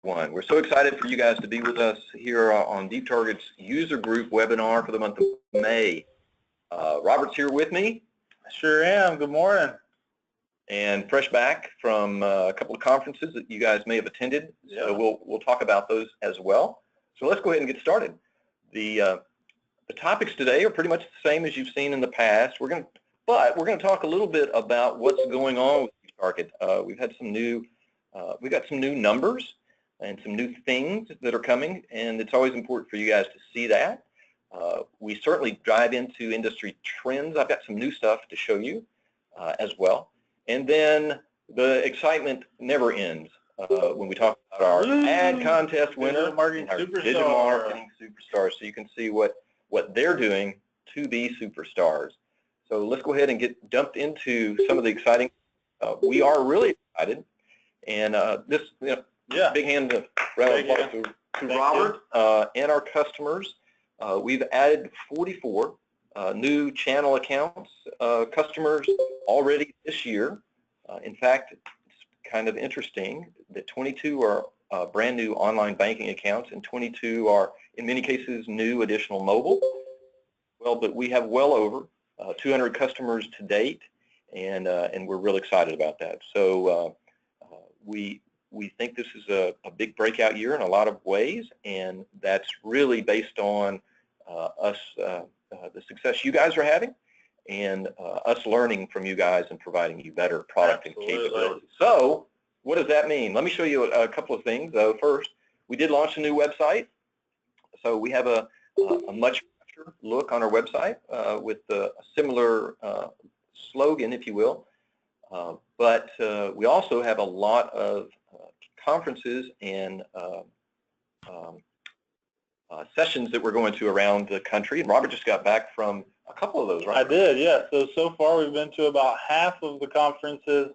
everyone. We're so excited for you guys to be with us here on DeepTarget's user group webinar for the month of May. Robert's here with me. I sure am. Good morning. And fresh back from a couple of conferences that you guys may have attended. Yeah. So we'll talk about those as well. So let's go ahead and get started. The topics today are pretty much the same as you've seen in the past. But we're going to talk a little bit about what's going on with DeepTarget. We've got some new numbers and some new things that are coming, and it's always important for you guys to see that. We certainly dive into industry trends. I've got some new stuff to show you as well. And then the excitement never ends when we talk about our ad contest winner, Digital marketing our superstar. digital marketing superstars, so you can see what they're doing to be superstars. So let's go ahead and get dumped into some of the exciting. We are really excited, and this big hand of round of applause to Robert and our customers. We've added 44 new channel accounts, customers already this year. In fact, it's kind of interesting that 22 are brand new online banking accounts, and 22 are, in many cases, new additional mobile. Well, but we have well over 200 customers to date, and we're real excited about that. So we think this is a big breakout year in a lot of ways, and that's really based on the success you guys are having, and us learning from you guys and providing you better product and capabilities. So what does that mean? Let me show you a couple of things. First, we did launch a new website. So we have a much better look on our website with a similar slogan, if you will. But we also have a lot of conferences and sessions that we're going to around the country. And Robert just got back from a couple of those, right? I did, yeah. So far we've been to about half of the conferences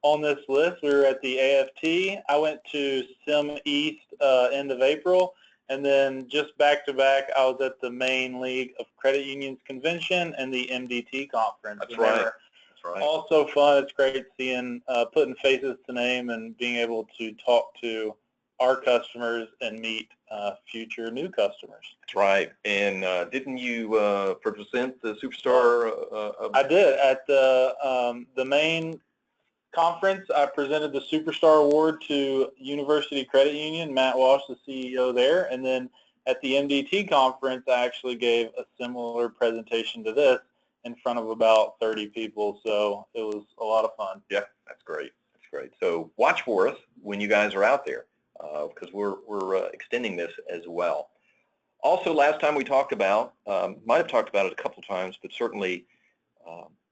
on this list. We were at the AFT. I went to SIM East end of April. And then just back-to-back, I was at the Main League of Credit Unions Convention and the MDT conference. That's right. That's right. Also fun. It's great seeing, putting faces to name and being able to talk to our customers and meet future new customers. That's right. And didn't you present the superstar? I did. At the main conference, I presented the Superstar Award to University Credit Union, Matt Walsh, the CEO there. And then at the MDT conference, I actually gave a similar presentation to this in front of about 30 people. So it was a lot of fun. Yeah, that's great. That's great. So watch for us when you guys are out there, because we're extending this as well. Also, last time we talked about, might have talked about it a couple of times, but certainly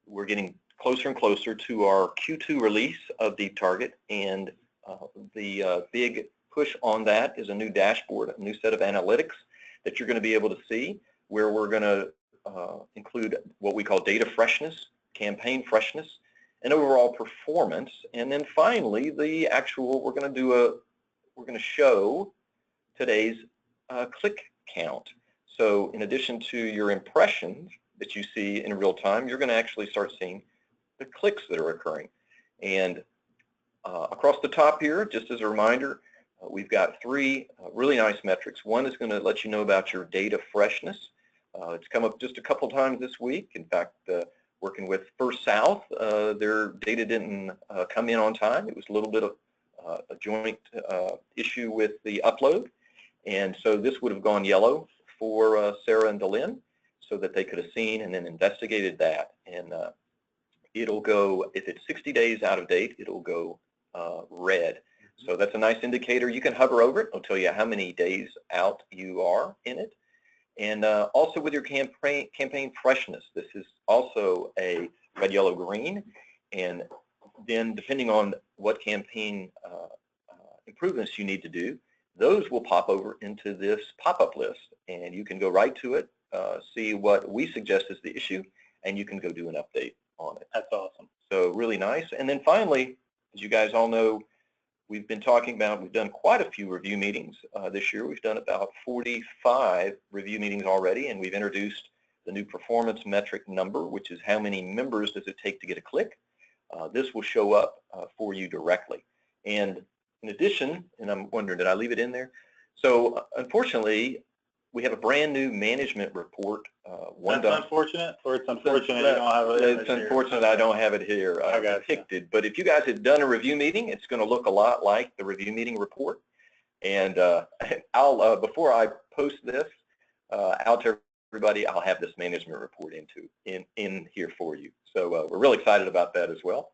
we're getting closer and closer to our Q2 release of DeepTarget, and the big push on that is a new dashboard, a new set of analytics that you're going to be able to see, where we're going to include what we call data freshness, campaign freshness, and overall performance. And then finally, the actual, we're going to show today's click count. So in addition to your impressions that you see in real time, you're going to actually start seeing the clicks that are occurring. And across the top here, just as a reminder, we've got three really nice metrics. One is going to let you know about your data freshness. It's come up just a couple times this week. In fact, working with First South, their data didn't come in on time. It was a little bit of a joint issue with the upload. And so this would have gone yellow for Sarah and Delyn, so that they could have seen and then investigated that. And it'll go, if it's 60 days out of date, it'll go red. So that's a nice indicator. You can hover over it. It'll tell you how many days out you are in it. And also with your campaign freshness, this is also a red, yellow, green. And then depending on what campaign improvements you need to do, those will pop over into this pop-up list. And you can go right to it, see what we suggest is the issue, and you can go do an update on it. That's awesome. So really nice. And then finally, as you guys all know, we've been talking about, we've done quite a few review meetings this year. We've done about 45 review meetings already, and we've introduced the new performance metric number, which is how many members does it take to get a click. This will show up for you directly. And in addition, and I'm wondering, did I leave it in there? So unfortunately, we have a brand new management report. That's unfortunate, or it's unfortunate you don't have it. It's unfortunate I don't have it here depicted. But if you guys had done a review meeting, it's going to look a lot like the review meeting report. And I'll before I post this out to everybody, I'll have this management report in here for you. So we're really excited about that as well.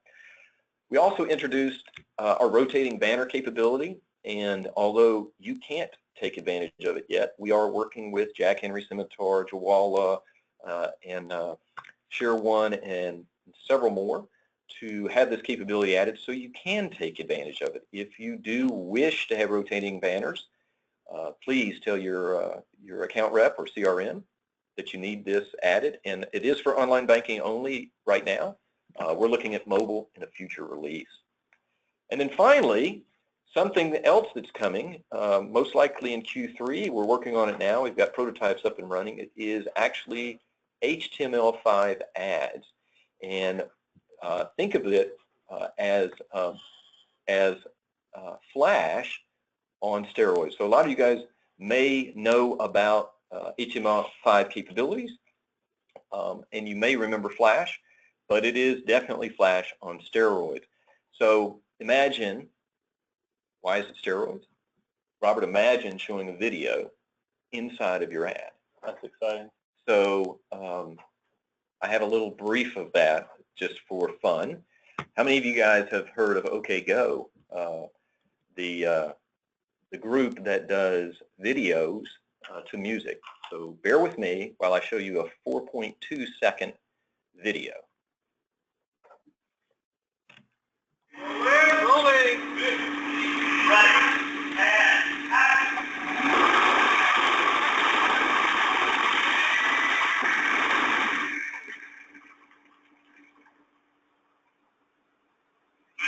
We also introduced our rotating banner capability, and although you can't take advantage of it yet, we are working with Jack Henry Scimitar, Jawala, and Share One, and several more to have this capability added so you can take advantage of it. If you do wish to have rotating banners, please tell your account rep or CRM that you need this added, and it is for online banking only right now. We're looking at mobile in a future release. And then finally, something else that's coming, most likely in Q3, we're working on it now, we've got prototypes up and running, it is actually HTML5 ads. And think of it as Flash on steroids. So a lot of you guys may know about HTML5 capabilities, and you may remember Flash, but it is definitely Flash on steroids. So imagine, why is it steroids? Robert, imagine showing a video inside of your ad. That's exciting. So I have a little brief of that just for fun. How many of you guys have heard of OKGo, the group that does videos to music? So bear with me while I show you a 4.2-second video. We're rolling. Right. And action.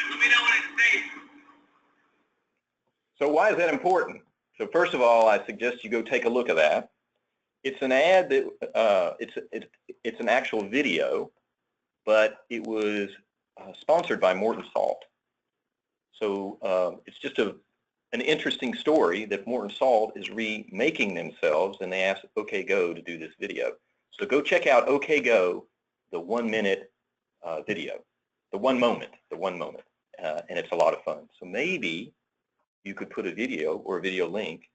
Let me know when it's safe. So why is that important? So first of all, I suggest you go take a look at that. It's an ad that it's an actual video, but it was sponsored by Morton Salt. So it's just an interesting story that Morton Salt is remaking themselves, and they asked OKGo to do this video. So go check out OKGo, the 1-minute video, the one moment, and it's a lot of fun. So maybe you could put a video or a video link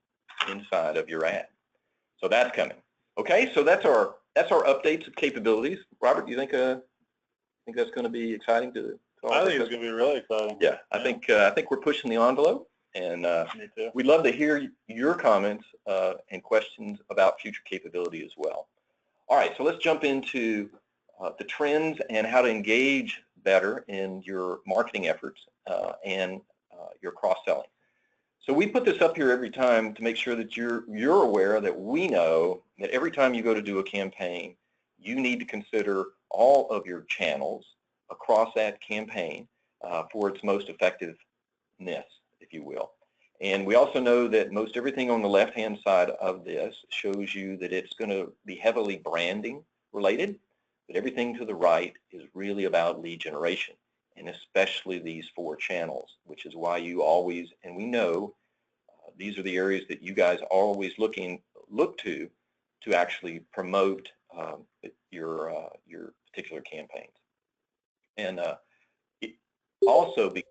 inside of your ad. So that's coming. Okay, so that's our updates of capabilities. Robert, do you think that's going to be exciting to I think it's going to be really exciting. Yeah, I think we're pushing the envelope, and Me too. we'd love to hear your comments and questions about future capability as well. All right, so let's jump into the trends and how to engage better in your marketing efforts and your cross-selling. So we put this up here every time to make sure that you're aware that we know that every time you go to do a campaign, you need to consider all of your channels across that campaign for its most effectiveness, if you will. And we also know that most everything on the left-hand side of this shows you that it's going to be heavily branding related, but everything to the right is really about lead generation, and especially these 4 channels, which is why you always, and we know these are the areas that you guys are always look to actually promote your particular campaigns. And it also because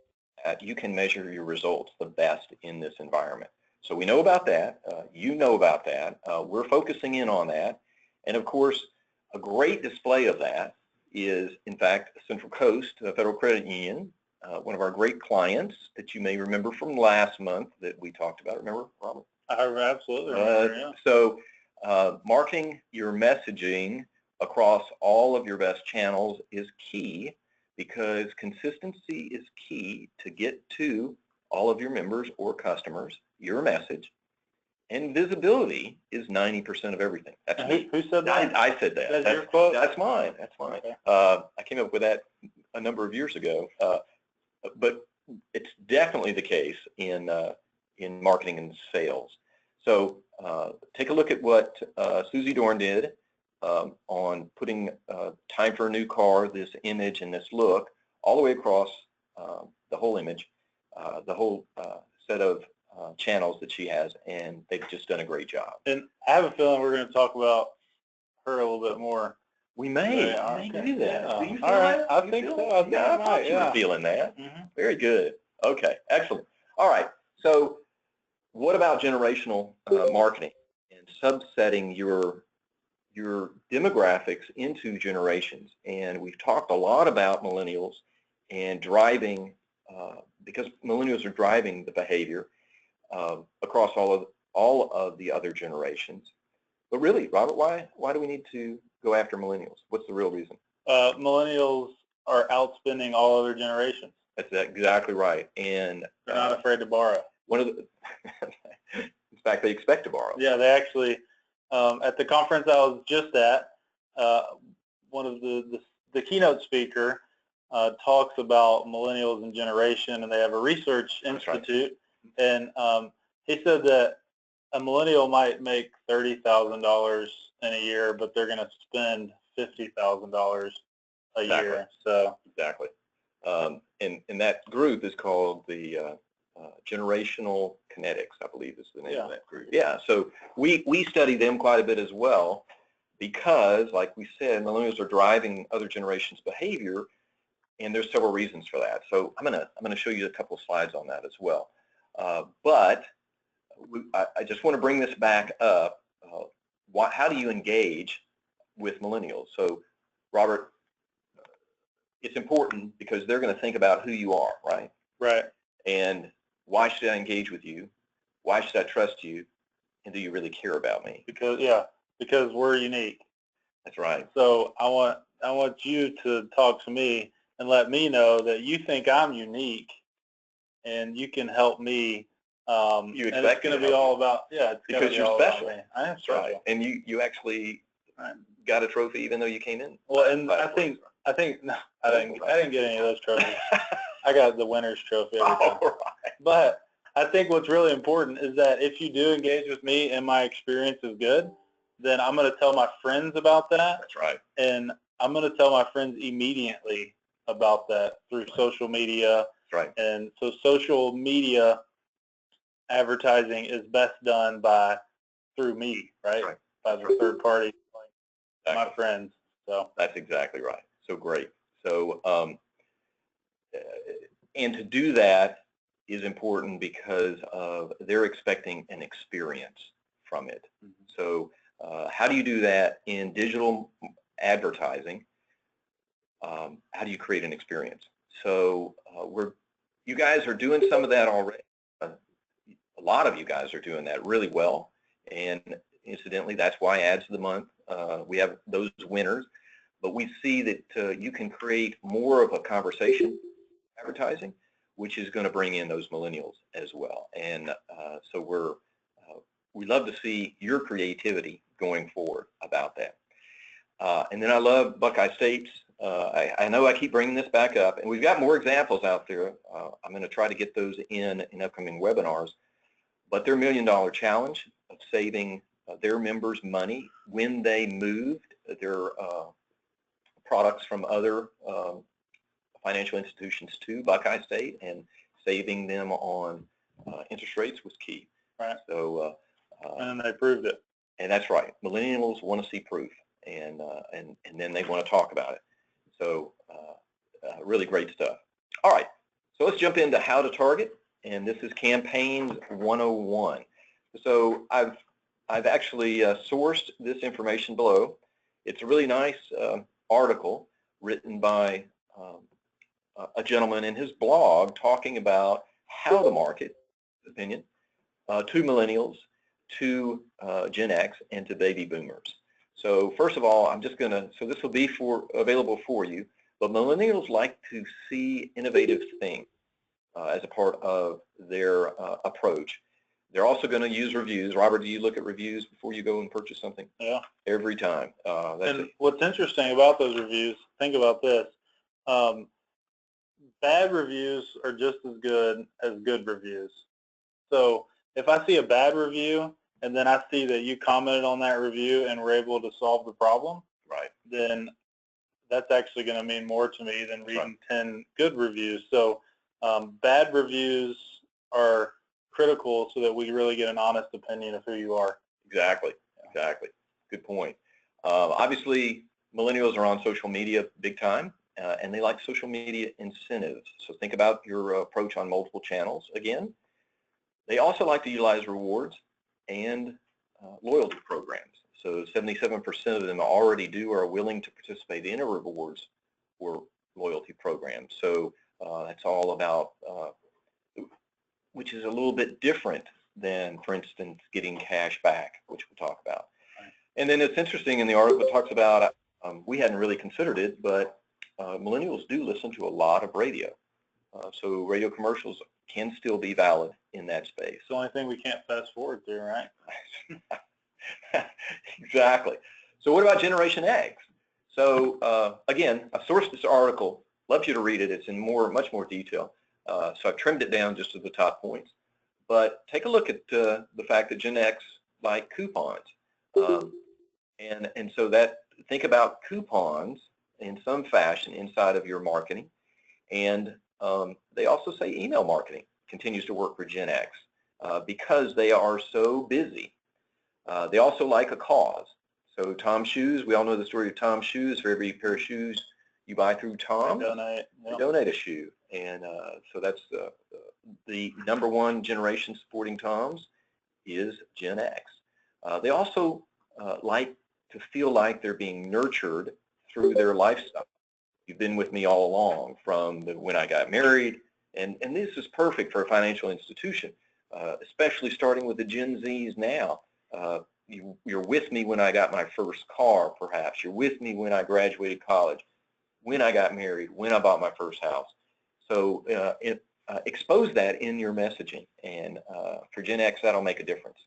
you can measure your results the best in this environment. So we know about that. You know about that. We're focusing in on that. And of course, a great display of that is, in fact, Central Coast Federal Credit Union, one of our great clients that you may remember from last month that we talked about. Remember, Robert? I absolutely remember, yeah. So marketing your messaging across all of your best channels is key, because consistency is key to get to all of your members or customers, your message, and visibility is 90% of everything. That's me. Who said that? I said that. That's your quote? That's mine. That's mine. Okay. I came up with that a number of years ago, but it's definitely the case in marketing and sales. So take a look at what Susie Dorn did on putting time for a new car, this image and this look, all the way across the whole image. the whole set of channels that she has, and they've just done a great job. And I have a feeling we're going to talk about her a little bit more. We may do that. Yeah. Do you feel All right. that? I Do you think feel so. that? I think Yeah, I I thought might, you were yeah. feeling that. Mm-hmm. Very good. Okay, excellent. All right. So what about generational marketing and subsetting your demographics into generations? And we've talked a lot about millennials and driving, because millennials are driving the behavior across all of the other generations. But really, Robert, why do we need to go after millennials? What's the real reason? Millennials are outspending all other generations. That's exactly right. And they're not afraid to borrow. One of the, in fact, they expect to borrow. Yeah, they actually, at the conference I was just at, one of the keynote speaker talks about millennials and generation, and they have a research institute, and he said that a millennial might make $30,000 in a year, but they're going to spend $50,000 a year. So exactly, and that group is called the generational kinetics, I believe is the name of that group. Yeah, so we study them quite a bit as well, because, like we said, millennials are driving other generations' behavior, and there's several reasons for that. So I'm gonna show you a couple of slides on that as well. But I just want to bring this back up. How do you engage with millennials? So, Robert, it's important because they're going to think about who you are, right? Right. And why should I engage with you? Why should I trust you? And do you really care about me? Because we're unique. That's right. So I want you to talk to me and let me know that you think I'm unique, and you can help me. You expect and it's going to be all about it's because be you're all special. About me. I am special. Right. And you actually got a trophy even though you came in. Well, and I think no, I didn't get any of those trophies. I got the winner's trophy every time. Right. But I think what's really important is that if you do engage with me and my experience is good, then I'm going to tell my friends about that. That's right. And I'm going to tell my friends immediately about that through social media. That's right. And so social media advertising is best done through me, right? That's right. By the third party, like my friends. So that's exactly right. So great. So and to do that is important because they're expecting an experience from it. Mm-hmm. So how do you do that in digital advertising? How do you create an experience? So you guys are doing some of that already. A lot of you guys are doing that really well, and incidentally, that's why Ads of the Month, we have those winners. But we see that you can create more of a conversation advertising, which is going to bring in those millennials as well. And so we love to see your creativity going forward about that. And then I love Buckeye State's. I know I keep bringing this back up, and we've got more examples out there. I'm going to try to get those in upcoming webinars. But their $1 Million Challenge of saving their members money when they moved their products from other financial institutions to Buckeye State and saving them on interest rates was key. Right. So and they proved it. And that's right. Millennials want to see proof, and then they want to talk about it. So really great stuff. All right. So let's jump into how to target, and this is Campaigns 101. So I've actually sourced this information below. It's a really nice article written by a gentleman in his blog talking about how to market, opinion, to millennials, to Gen X, and to baby boomers. So first of all, so this will be available for you, but millennials like to see innovative things as a part of their approach. They're also going to use reviews. Robert, do you look at reviews before you go and purchase something? Yeah. Every time. What's interesting about those reviews, think about this. Bad reviews are just as good as good reviews. So if I see a bad review and then I see that you commented on that review and were able to solve the problem, right, then that's actually going to mean more to me than reading 10 good reviews. So Bad reviews are critical so that we really get an honest opinion of who you are. Exactly. Good point. Obviously, millennials are on social media big time, and they like social media incentives. So think about your approach on multiple channels. Again, they also like to utilize rewards and loyalty programs. So 77% of them already do or are willing to participate in a rewards or loyalty program. So that's all about, which is a little bit different than, for instance, getting cash back, which we'll talk about. And then it's interesting in the article, it talks about, we hadn't really considered it, but millennials do listen to a lot of radio. So radio commercials can still be valid in that space. It's the only thing we can't fast forward through, right? Exactly. So what about Generation X? So again, I've sourced this article. Love you to read it. It's in much more detail. So I've trimmed it down just to the top points. But take a look at the fact that Gen X like coupons. And so that, think about coupons in some fashion inside of your marketing. And they also say email marketing continues to work for Gen X because they are so busy. They also like a cause. So Tom Shoes, we all know the story of Tom Shoes. For every pair of shoes you buy through Tom, they donate a shoe. And so that's the number one generation supporting Toms is Gen X. They also like to feel like they're being nurtured through their lifestyle. You've been with me all along from when I got married, and this is perfect for a financial institution, especially starting with the Gen Zs now. You're with me when I got my first car, perhaps. You're with me when I graduated college, when I got married, when I bought my first house. So expose that in your messaging, and for Gen X, that'll make a difference.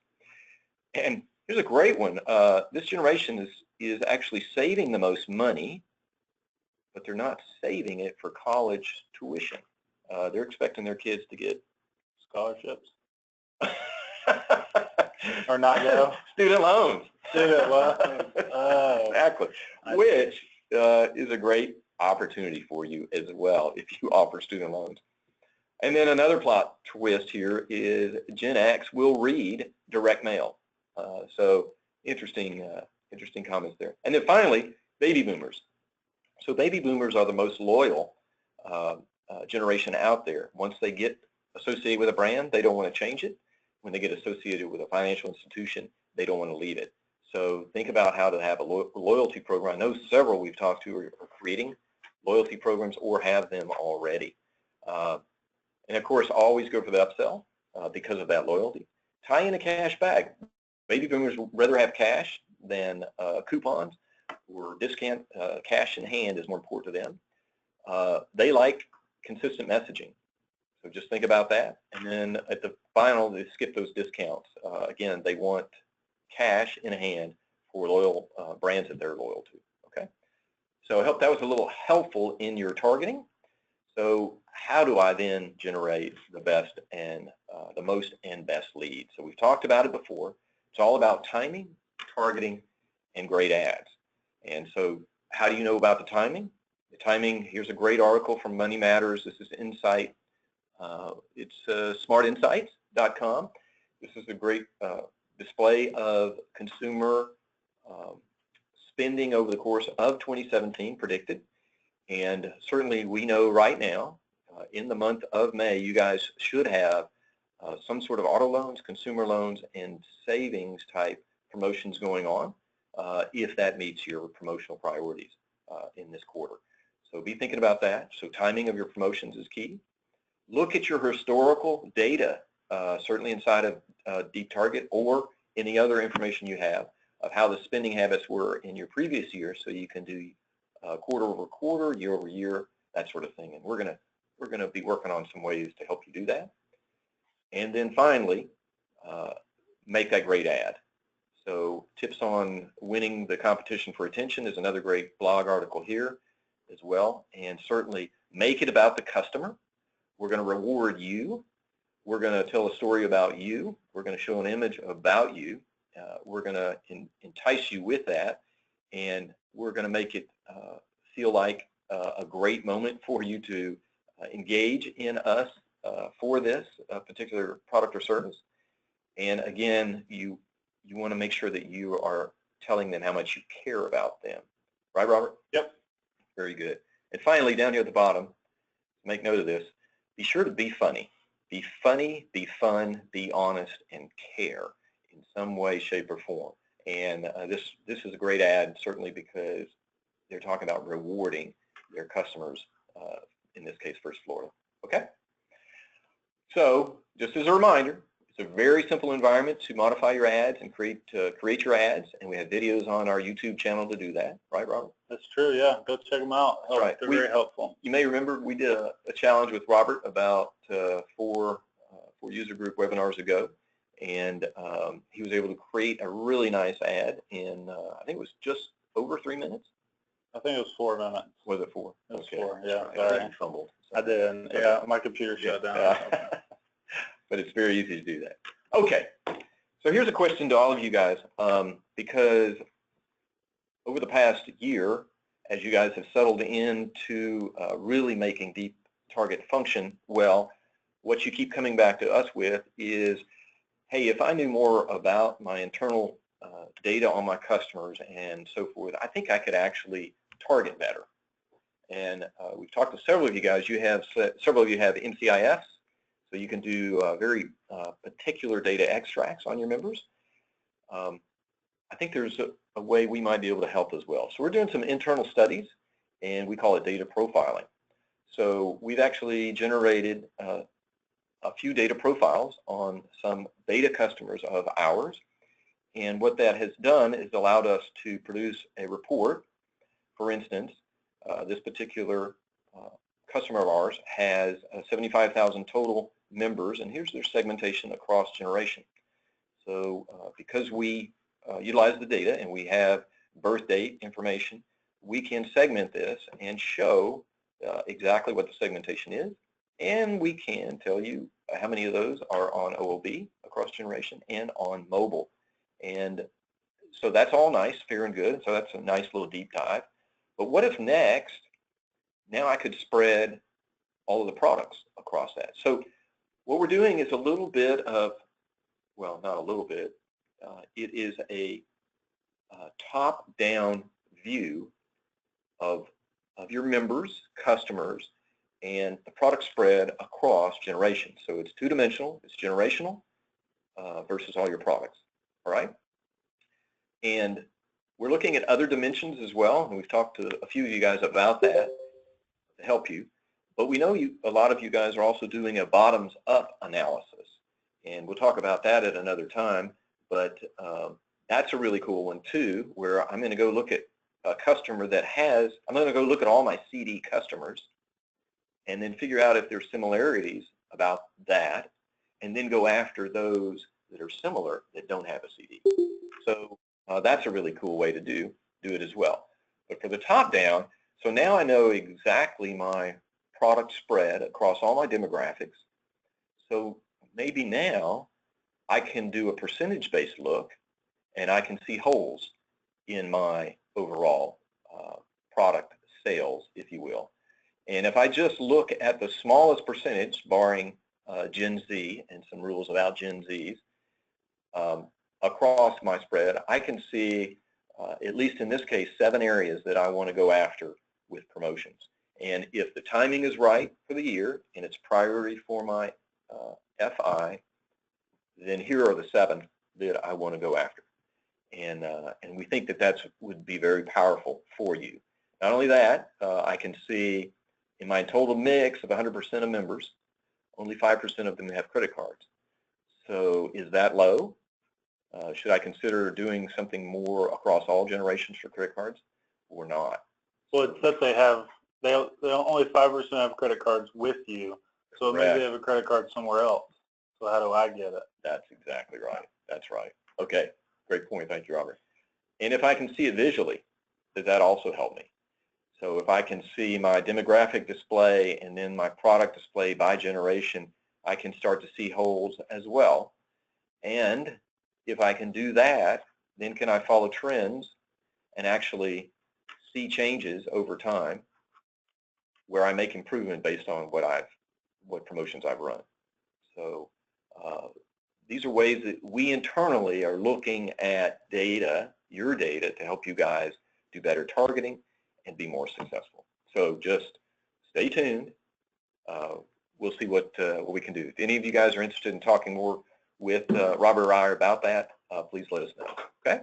And here's a great one. This generation is actually saving the most money, but they're not saving it for college tuition. They're expecting their kids to get scholarships. Or not go? Student loans. Student loans. Oh. Exactly. Which is a great opportunity for you as well if you offer student loans. And then another plot twist here is Gen X will read direct mail. So interesting comments there. And then finally, baby boomers. So baby boomers are the most loyal generation out there. Once they get associated with a brand, they don't want to change it. When they get associated with a financial institution, they don't want to leave it. So think about how to have a loyalty program. I know several we've talked to are creating loyalty programs or have them already. And of course, always go for the upsell because of that loyalty. Tie in a cash bag. Baby boomers would rather have cash than coupons or discount. Cash in hand is more important to them. They like consistent messaging. So just think about that. And then at the final, they skip those discounts. Again, they want cash in hand for loyal brands that they're loyal to. Okay. So I hope that was a little helpful in your targeting. So how do I then generate the best and the most and best leads? So we've talked about it before. It's all about timing, targeting, and great ads. And so how do you know about the timing? The timing, here's a great article from Money Matters. This is Insight. It's smartinsights.com. This is a great display of consumer spending over the course of 2017 predicted. And certainly we know right now, in the month of May, you guys should have some sort of auto loans, consumer loans, and savings type promotions going on if that meets your promotional priorities in this quarter. So be thinking about that. So timing of your promotions is key. Look at your historical data, certainly inside of DeepTarget or any other information you have of how the spending habits were in your previous year, so you can do quarter over quarter, year over year, that sort of thing. And we're gonna be working on some ways to help you do that. And then finally, make that great ad. So tips on winning the competition for attention is another great blog article here as well. And certainly make it about the customer. We're going to reward you. We're going to tell a story about you. We're going to show an image about you. We're going to entice you with that, and we're going to make it feel like a great moment for you to engage in us for this particular product or service. And again, you want to make sure that you are telling them how much you care about them. Right, Robert? Yep. Very good. And finally, down here at the bottom, make note of this. Be sure to be funny. Be funny, be fun, be honest, and care in some way, shape, or form. And this is a great ad, certainly because they're talking about rewarding their customers, in this case, First Florida. Okay? So just as a reminder, it's a very simple environment to modify your ads and create your ads, and we have videos on our YouTube channel to do that. Right, Robert? That's true, yeah. Go check them out. That's right. They're very helpful. You may remember we did a challenge with Robert about four user group webinars ago, and he was able to create a really nice ad in, I think it was just over 3 minutes. I think it was 4 minutes. Was it 4? It was Okay. 4, yeah. Right. Sorry. I think you fumbled. I did, yeah. My computer shut down. But it's very easy to do that. Okay. So here's a question to all of you guys, because over the past year, as you guys have settled into really making DeepTarget function well, what you keep coming back to us with is, hey, if I knew more about my internal data on my customers and so forth, I think I could actually target better. And we've talked to several of you guys. Several of you have MCIS, so you can do very particular data extracts on your members. I think there's a way we might be able to help as well. So we're doing some internal studies, and we call it data profiling. So we've actually generated a few data profiles on some beta customers of ours, and what that has done is allowed us to produce a report. For instance, this particular customer of ours has 75,000 total members, and here's their segmentation across generation. So because we utilize the data and we have birth date information, we can segment this and show exactly what the segmentation is, and we can tell you how many of those are on OOB across generation and on mobile. And so that's all nice, fair and good. So that's a nice little deep dive. But what if next, now I could spread all of the products across that? So what we're doing is a little bit of, well, not a little bit, it is a top-down view of your members, customers, and the product spread across generations. So it's two-dimensional, it's generational versus all your products, all right? And we're looking at other dimensions as well, and we've talked to a few of you guys about that to help you. But we know a lot of you guys are also doing a bottoms-up analysis, and we'll talk about that at another time. But that's a really cool one too, where I'm going to go look at a customer that has, I'm going to go look at all my CD customers and then figure out if there's similarities about that, and then go after those that are similar that don't have a CD. So that's a really cool way to do it as well. But for the top down, so now I know exactly my product spread across all my demographics. So maybe now I can do a percentage-based look, and I can see holes in my overall product sales, if you will. And if I just look at the smallest percentage, barring Gen Z and some rules about Gen Zs, across my spread, I can see, at least in this case, 7 areas that I want to go after with promotions. And if the timing is right for the year and it's priority for my FI, then here are the 7 that I want to go after. And we think that would be very powerful for you. Not only that, I can see in my total mix of 100% of members, only 5% of them have credit cards. So is that low? Should I consider doing something more across all generations for credit cards or not? Well, it says they only 5% have credit cards with you, so Correct. maybe they have a credit card somewhere else. So how do I get it? That's exactly right. That's right. Okay, great point. Thank you, Robert. And if I can see it visually, does that also help me? So if I can see my demographic display and then my product display by generation, I can start to see holes as well. And if I can do that, then can I follow trends and actually see changes over time where I make improvement based on what promotions I've run. So these are ways that we internally are looking at data, your data, to help you guys do better targeting and be more successful. So just stay tuned. We'll see what we can do. If any of you guys are interested in talking more with Robert or I about that, please let us know. Okay?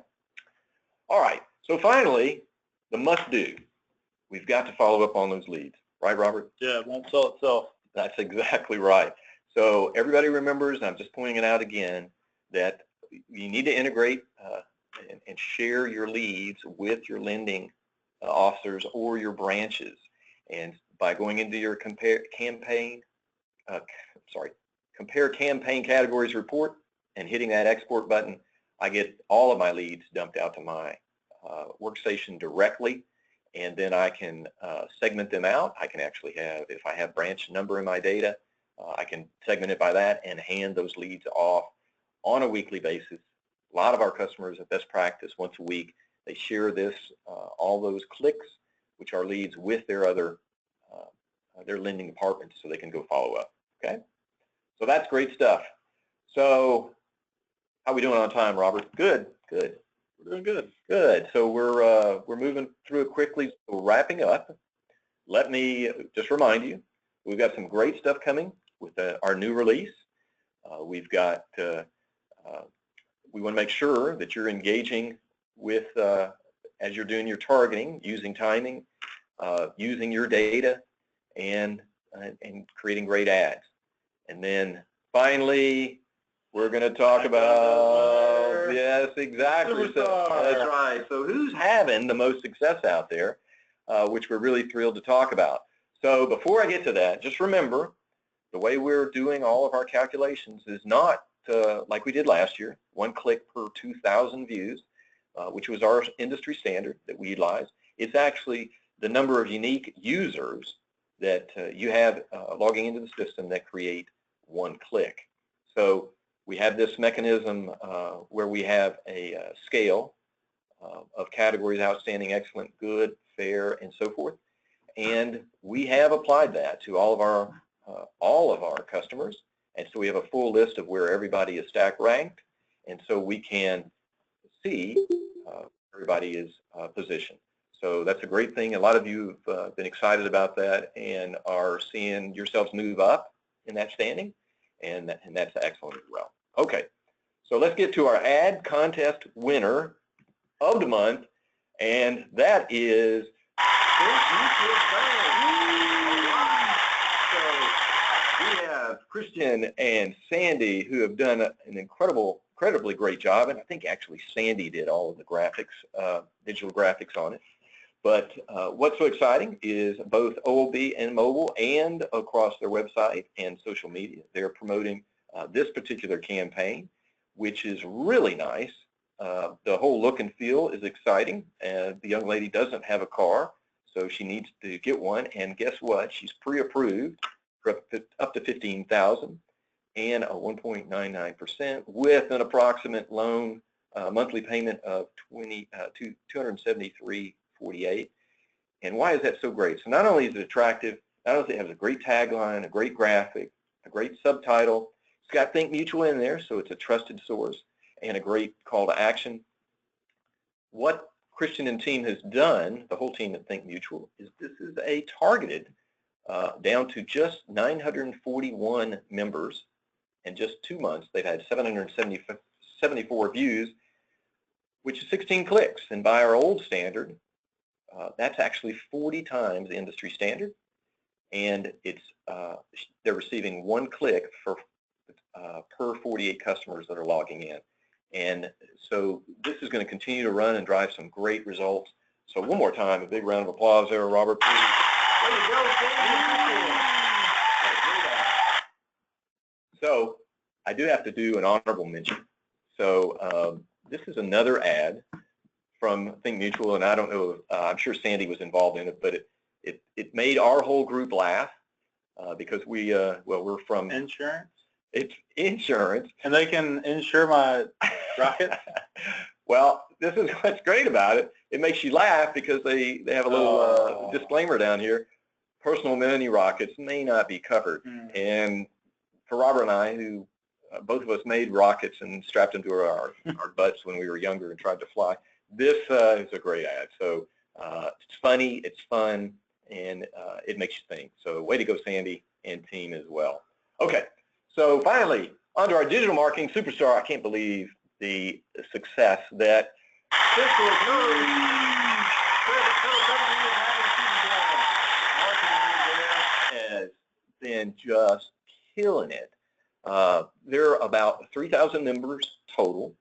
All right. So finally, the must-do. We've got to follow up on those leads. Right, Robert? Yeah, it won't sell itself. That's exactly right. So everybody remembers, and I'm just pointing it out again, that you need to integrate and share your leads with your lending officers or your branches. And by going into your compare campaign categories report and hitting that export button, I get all of my leads dumped out to my workstation directly, and then I can segment them out. I can actually have, if I have branch number in my data, I can segment it by that and hand those leads off on a weekly basis. A lot of our customers at best practice, once a week, they share this, all those clicks, which are leads, with their other their lending departments, so they can go follow up. Okay, so that's great stuff. So how are we doing on time, Robert? Good, good. We're doing good. Good. So we're moving through it quickly. So wrapping up, let me just remind you, we've got some great stuff coming with our new release. We've got we want to make sure that you're engaging with as you're doing your targeting, using timing, using your data, and creating great ads. And then finally, we're going to talk about, yes, exactly. So, that's right. So who's having the most success out there, which we're really thrilled to talk about. So before I get to that, just remember, the way we're doing all of our calculations is not like we did last year, 1 click per 2,000 views, which was our industry standard that we utilized. It's actually the number of unique users that you have logging into the system that create 1 click. So we have this mechanism where we have a scale of categories: outstanding, excellent, good, fair, and so forth. And we have applied that to all of our customers. And so we have a full list of where everybody is stack ranked. And so we can see everybody is positioned. So that's a great thing. A lot of you have been excited about that and are seeing yourselves move up in that standing. And that's excellent as well. Okay, so let's get to our ad contest winner of the month, and that is So we have Christian and Sandy, who have done an incredibly great job, and I think actually Sandy did all of the graphics, digital graphics on it. But what's so exciting is both OLB and mobile and across their website and social media, they're promoting this particular campaign, which is really nice. The whole look and feel is exciting. The young lady doesn't have a car, so she needs to get one. And guess what? She's pre-approved for up to $15,000 and a 1.99% with an approximate loan monthly payment of $273.48. And why is that so great? So not only is it attractive, not only does it have a great tagline, a great graphic, a great subtitle, it's got Think Mutual in there, so it's a trusted source, and a great call to action. What Christian and team has done, the whole team at Think Mutual, is this is a targeted down to just 941 members. In just 2 months, they've had 774 views, which is 16 clicks. And by our old standard, that's actually 40 times the industry standard. And it's they're receiving 1 click per 48 customers that are logging in. And so this is going to continue to run and drive some great results. So one more time, a big round of applause there, Robert, please. There you go, Sandy. So I do have to do an honorable mention. So this is another ad from Think Mutual, and I don't know, I'm sure Sandy was involved in it, but it made our whole group laugh because well, we're from Insurance? It's insurance. And they can insure my rocket? Well, this is what's great about it. It makes you laugh because they have a little disclaimer down here. personal mini rockets may not be covered. And for Robert and I, who both of us made rockets and strapped them to our butts when we were younger and tried to fly, this is a great ad. So it's funny, it's fun, and it makes you think. So way to go, Sandy and team as well. Okay, so finally, onto our digital marketing superstar. I can't believe the success that Central has been just killing it. There are about 3,000 members total,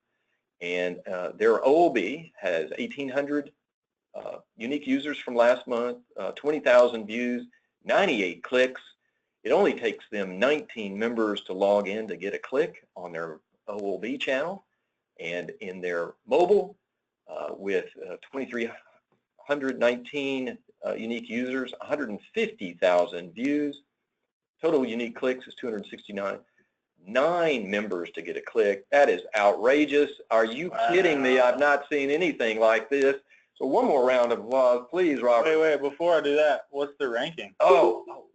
and their OLB has 1,800 unique users from last month, 20,000 views, 98 clicks. It only takes them 19 members to log in to get a click on their OLB channel, and in their mobile with 2,319 unique users, 150,000 views, total unique clicks is 269. 9 members to get a click. That is outrageous. Are you kidding me? I've not seen anything like this. So one more round of applause, please, Robert. Wait, before I do that, what's the ranking? Oh,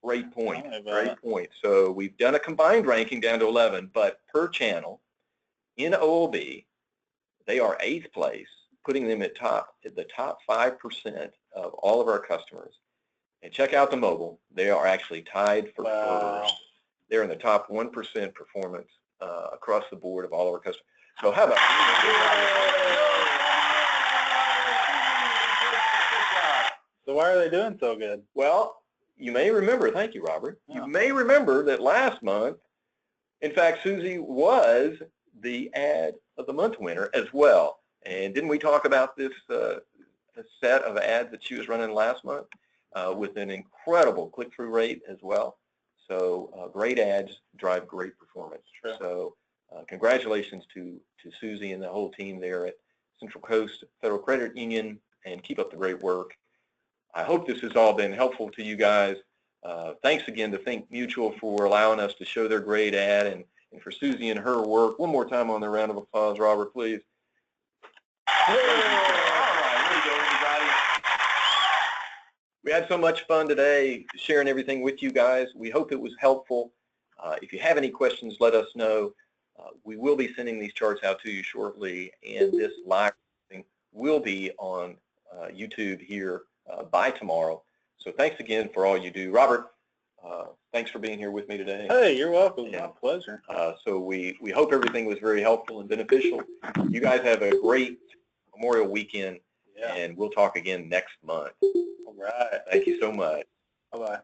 great point. Great point. So we've done a combined ranking down to 11, but per channel in OLB, they are 8th place, putting them at the top 5% of all of our customers. And check out the mobile. They are actually tied for first. They're in the top 1% performance across the board of all of our customers. So how about So why are they doing so good? Well, you may remember, thank you, Robert. You may remember that last month, in fact, Susie was the ad of the month winner as well. And didn't we talk about this set of ads that she was running last month with an incredible click-through rate as well? So great ads drive great performance. Sure. So congratulations to Susie and the whole team there at Central Coast Federal Credit Union, and keep up the great work. I hope this has all been helpful to you guys. Thanks again to Think Mutual for allowing us to show their great ad, and for Susie and her work. One more time on the round of applause, Robert, please. All right, there you go, everybody. We had so much fun today sharing everything with you guys. We hope it was helpful. If you have any questions, let us know. We will be sending these charts out to you shortly, and this live will be on YouTube here by tomorrow. So thanks again for all you do. Robert, thanks for being here with me today. Hey, you're welcome. My pleasure. So we hope everything was very helpful and beneficial. You guys have a great Memorial weekend, and we'll talk again next month. All right. Thank you so much. Bye-bye.